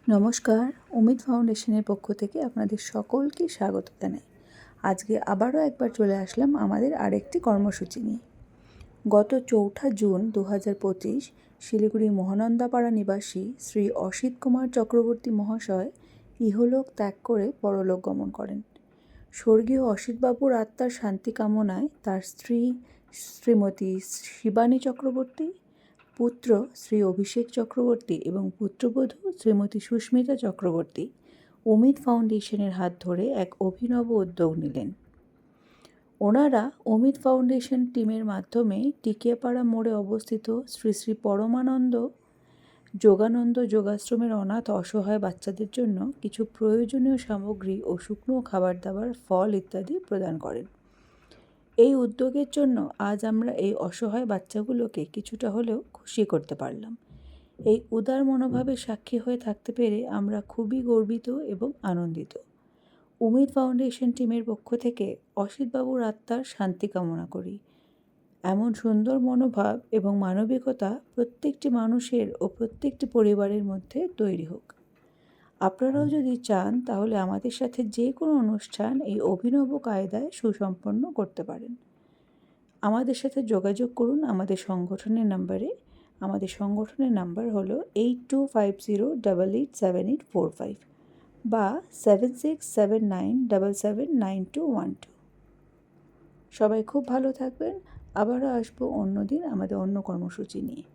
নমস্কার, অমিত ফাউন্ডেশনের পক্ষ থেকে আপনাদের সকলকে স্বাগত জানাই। আজকে আবারও একবার চলে আসলাম আমাদের আরেকটি কর্মসূচি নিয়ে। গত 4 জুন 2025 শিলিগুড়ি মহানন্দাপাড়া নিবাসী শ্রী অসিত কুমার চক্রবর্তী মহাশয় ইহলোক ত্যাগ করে পরলোক গমন করেন। স্বর্গীয় অসিতবাবুর আত্মার শান্তি কামনায় তার স্ত্রী শ্রীমতী শিবানী চক্রবর্তী, পুত্র শ্রী অভিষেক চক্রবর্তী এবং পুত্রবধূ শ্রীমতী সুস্মিতা চক্রবর্তী অমিত ফাউন্ডেশনের হাত ধরে এক অভিনব উদ্যোগ নিলেন। ওনারা অমিত ফাউন্ডেশন টিমের মাধ্যমে টিকিয়াপাড়া মোড়ে অবস্থিত শ্রী শ্রী পরমানন্দ যোগানন্দ যোগাশ্রমের অনাথ অসহায় বাচ্চাদের জন্য কিছু প্রয়োজনীয় সামগ্রী ও শুকনো খাবার দাবার, ফল ইত্যাদি প্রদান করেন। এই উদ্যোগের জন্য আজ আমরা এই অসহায় বাচ্চাগুলোকে কিছুটা হলেও খুশি করতে পারলাম। এই উদার মনোভাবের সাক্ষী হয়ে থাকতে পেরে আমরা খুবই গর্বিত এবং আনন্দিত। অমিত ফাউন্ডেশন টিমের পক্ষ থেকে অসিতবাবুর আত্মার শান্তি কামনা করি। এমন সুন্দর মনোভাব এবং মানবিকতা প্রত্যেকটি মানুষের ও প্রত্যেকটি পরিবারের মধ্যে তৈরি হোক। আপনারাও যদি চান তাহলে আমাদের সাথে যে কোনো অনুষ্ঠান এই অভিনব কায়দায় সুসম্পন্ন করতে পারেন। আমাদের সাথে যোগাযোগ করুন আমাদের সংগঠনের নাম্বারে। আমাদের সংগঠনের নাম্বার হলো 8250887845 বা 7679779212। সবাই খুব ভালো থাকবেন। আবারও আসবো অন্য দিন আমাদের অন্য কর্মসূচি নিয়ে।